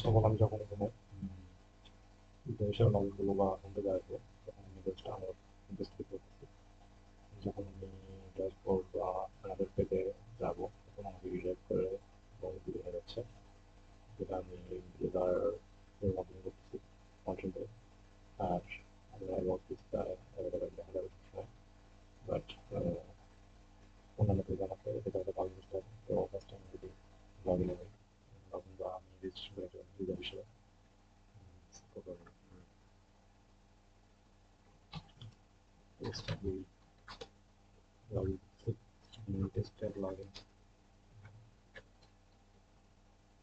সকল আমি যখন কোনো দেশের লংগুলো বা বন্ধুদের আসবো তখন আমি জাস্ট আমার ইনভেস্টিগেট করতেছি। যখন আমি ড্যাশবোর্ড বা আমাদের পেজে যাবো তখন আমাকে রিডাইরেক্ট করে এবং বিভিন্ন যাচ্ছে, যেটা আমি ব্লেজার এর মাধ্যমে করতেছি কন্টেন্টে। আর আমরা অ্যাবাউট পেজটা অ্যাভেলেবেল দেখা যাবে সবসময়, বাট অন্যান্য পেজ আমাকে এটা একটা ভালো বুঝতে হবে। তো ফার্স্ট আমি যদি লগ ইন হই, লগ ইন বা আমি রেজিস্ট্রেশন করে ইউজার হিসেবে লগ ইন টেস্টের লগ ইন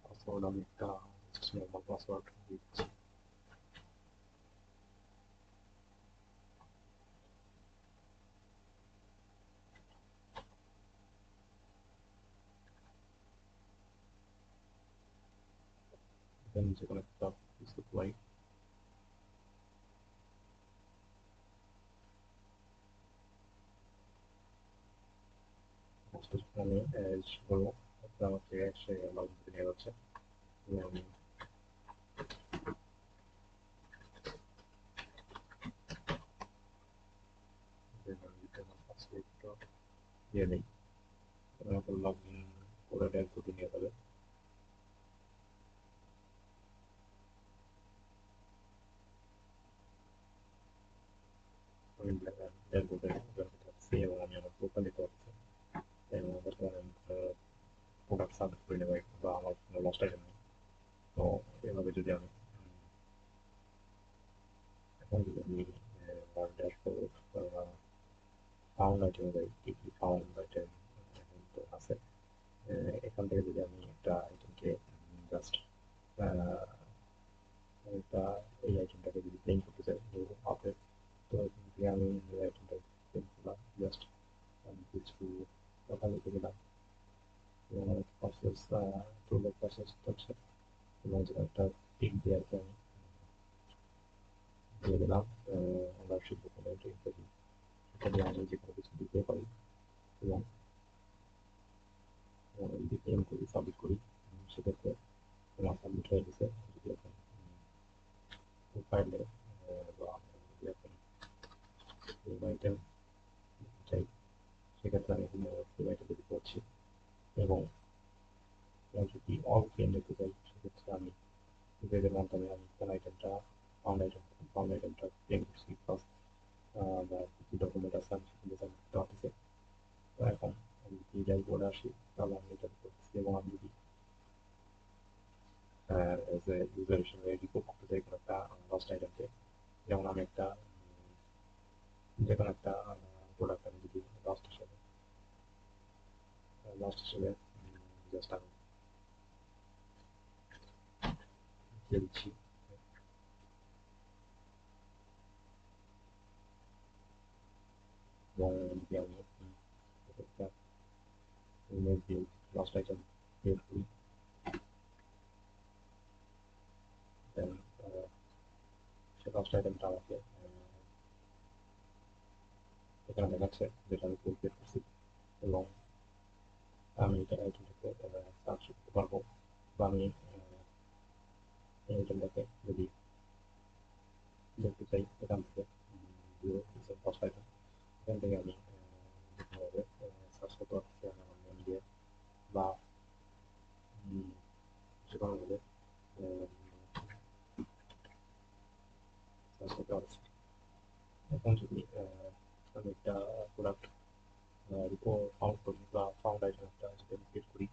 পাসওয়ার্ড আমি একটা নর্মাল পাসওয়ার্ড দিচ্ছি। দেন যেকোনো একটা সাপ্লাই আমি বলবো আমাকে সে লগ ইন নিয়ে যাচ্ছে। আমি পাসওয়ার্ডটা দিয়ে নিই, আমাকে লগ ইন করে ড্যাশবোর্ডে নিয়ে যাবে। আমি ড্যাশবোর্ডে যাচ্ছি এবং আমি আমার প্রোফাইল দিতে পারছি এবং বর্তমানে আমি প্রোডাক্ট সাবমিট করে নেবো বা আমার কোনো লস্ট আইটেম নেই। তো এভাবে যদি আমি এখন যদি আমি আমার ড্যাশবোর্ড ফাউন্ড আইটেমে যাই, কি কি ফাউন্ড আইটেম আছে, এখান থেকে যদি আমি একটা আইটেমকে জাস্ট এটা এই আইটেমটাকে যদি ক্লেম করতে চাই নিউ আপডেট, তো এখান থেকে আমি নিউ আইটেমটা ক্লেম করলাম, জাস্ট আমি কিছু কথা লিখে দিলাম এবং আমার প্রসেস টুলের প্রসেস হচ্ছে এবং যেটা একটা টিক দিয়ে আর কি আমি দিয়ে দিলাম আমরা শিখবো কোনো ইত্যাদি। এটা দিয়ে আমি যে কোনো কিছু দিতে পারি এবং যদি ক্লেম করি সাবমিট করি সেক্ষেত্রে আমার সাবমিট হয়ে গেছে। যদি এখন প্রোফাইলে বা যদি এখন সেভ আইটেম চাই সেক্ষেত্রে আমি এখানে সেভ আইটেম যদি করছি এবং যদি অল ক্লেম দেখতে চাই সেক্ষেত্রে আমি পেজের মাধ্যমে আমি কোন আইটেমটা ফাউন্ড আইটেমটা ক্লেম করছি প্লাস বা কি ডকুমেন্ট আছে আমি সেখানে সাবমিট করতে পারতেছি। তো এখন আমি যদি ড্যাশবোর্ডে আসি তাহলে আমি এটা করতেছি এবং আমি যদি এজ এ ইউজার হিসেবে রিপোর্ট করতে চাই কোনো একটা লস্ট আইটেমকে, যেমন আমি একটা যে কোনো একটা প্রোডাক্ট আমি যদি লস্ট হিসেবে জাস্ট আমি দিয়ে দিচ্ছি এবং যদি আমি একটা ইমেজ দিয়ে লস্ট আইটেম ক্রিয়েট করি, দেন সে লস্ট আইটেমটা আমাকে এখানে দেখাচ্ছে যেটা আমি ক্রিয়েট করছি এবং আমি এটা আইটেমটাকে সার্চ করতে পারবো বা আমি এই আইটেমটাকে যদি দেখতে চাই এখান থেকে লস্ট আইটেম এখান থেকে আমি বিভিন্নভাবে সার্চ করতে পারছি আমি আমার নেম দিয়ে বা যে কোনোভাবে সার্চ করতে পারছি। এখন যদি আমি একটা প্রোডাক্ট রিপোর্ট ফাউন্ড করি বা ফাউন্ড আইটেম একটা যদি আমি ক্রিয়েট করি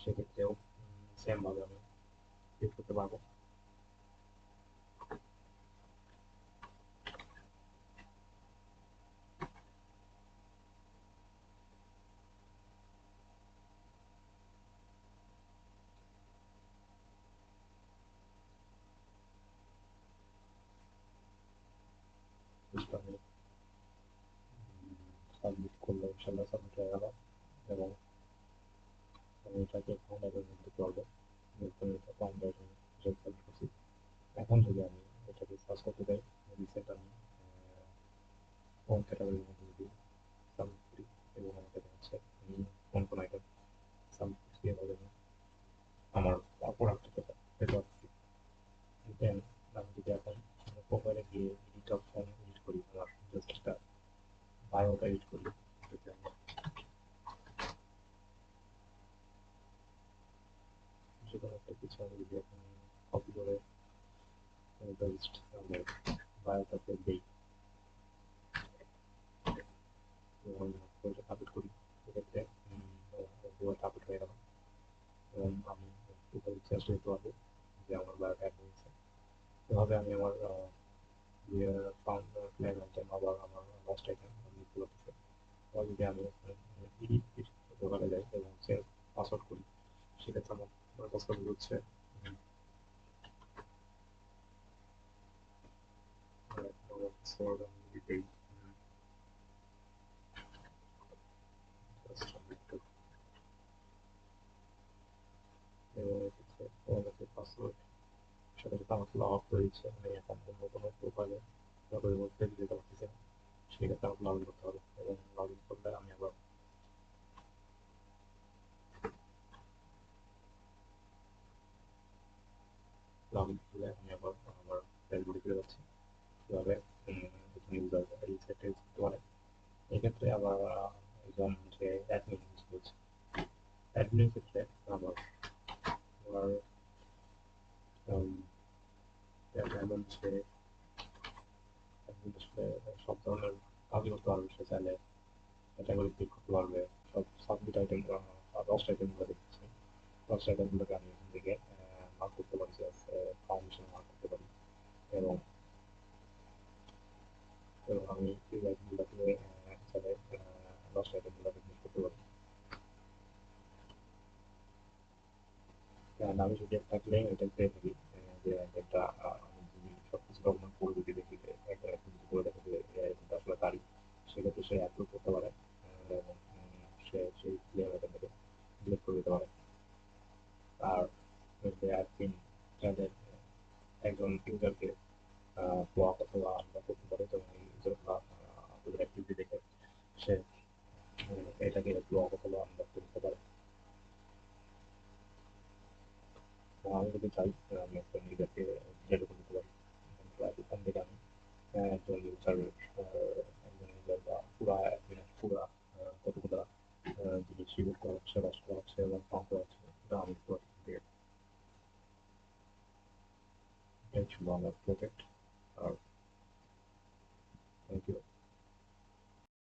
সেক্ষেত্রেও সেমভাবে আমি ক্রিয়েট করতে পারবো। আমি সাবমিট করলে ইনশাল্লাহ সাবমিট হয়ে গেল এবং আমি এটাকে ফাউন্ড আইটেম দিতে পারবো। এটা ফাউন্ড আইটেম হিসেবে সাবমিট করছি। এখন যদি আমি এটাকে সার্চ করতে চাই রিসেন্ট আমি কোন ক্যাটাগরির মধ্যে যদি সাবমিট করি এবং আমাকে দেখাচ্ছে আমি কোন কোন আইটেম সাবমিট করছি এভাবে আমি আমার প্রোডাক্টটা পেতে পারছি। ইচ্ছা যদি কপি করে জাস্ট বায়োটাকে দিই এবং বইটা আপলোড করি, সেক্ষেত্রে বইটা আপলোড হয়ে গেল এবং আমি চেষ্টা করতে পারবো যে আমার বায়োটা অ্যাড হয়েছে। এভাবে আমি আমার ফাউন্ড ফ্ল্যাগ আইটেম আবার আমার লস্ট আইটেম আমি লিখতে পারতেছি। আবার যদি আমি এডিট দোকানে যাই এবং সেভ পাসওয়ার্ড করি, সেক্ষেত্রে আমার পাসওয়ার্ড হচ্ছে পাসওয়ার্ড আমি দিই পাসওয়ার্ড সাথে সাথে আমার লগ রয়েছে, আমি এখন অন্য কোনো প্রোফাইলে পরিবর্তে যেতে পারতেছি না, সেক্ষেত্রে আমাকে লগ ইন করতে হবে এবং লগ ইন করলে আমি আবার লগ ইন করলে আমি আবার আমার ড্যাশবোর্ডে ফিরে যাচ্ছি। এভাবে এখানে ইউজার এই সেটটা ইউজ করতে পারে। এক্ষেত্রে আবার একজন যে অ্যাডমিন ইউজ করছে, অ্যাডমিনের ক্ষেত্রে আমার আমার এমন যে অ্যাডমিন আসলে সব ধরনের কাজই করতে পারবে, সে চাইলে ক্যাটাগরি ক্লিক করতে পারবে, সব সাবমিট আইটেম লস্ট আইটেমগুলো দেখতেছি, লস্ট আইটেমগুলোকে আমি এখান থেকে মার্ক করতে পারি, ফাউন্ডেশন মার্ক করতে পারি এবং আমি এই আইটেমগুলোকে চাইলে লস্ট আইটেমগুলোকে ক্লিক করতে পারি। আমি যদি একটা ক্লেম আইটেম পেয়ে থাকি, যে আইটেমটা আমি যদি সব কিছু ডকুমেন্ট করে যদি দেখি যে একটা আইটেম যদি করে দেখে যে এই আইটেমটা আসলে তারই, সেক্ষেত্রে সে অ্যাপ্রুভ করতে পারে এবং সে সেই ক্লেম আইটেমটাকে ডিলিট করে দিতে পারে। আর হচ্ছে অ্যাডমিন চাইলে একজন ইউজারকে ব্লক অথবা আনব্লক করতে পারে, যেমন এই ইউজারগুলো আপনাদের অ্যাক্টিভিটি দেখে সে এটাকে ব্লক অথবা আনব্লক করতে পারে। তো আমি যদি চাই আমি একজন ইউজারকে ডিলিট করে দিতে পারি। এখান থেকে আমি একজন ইউজার একজন ইউজার বা পুরা অ্যাডমিনের পুরা কতগুলো জিনিস ইউজ করা হচ্ছে, লস করা হচ্ছে এবং ফাউন্ড করা হচ্ছে, এটা আমি দেখতে পারি। এটাই ছিল আমার প্রজেক্ট।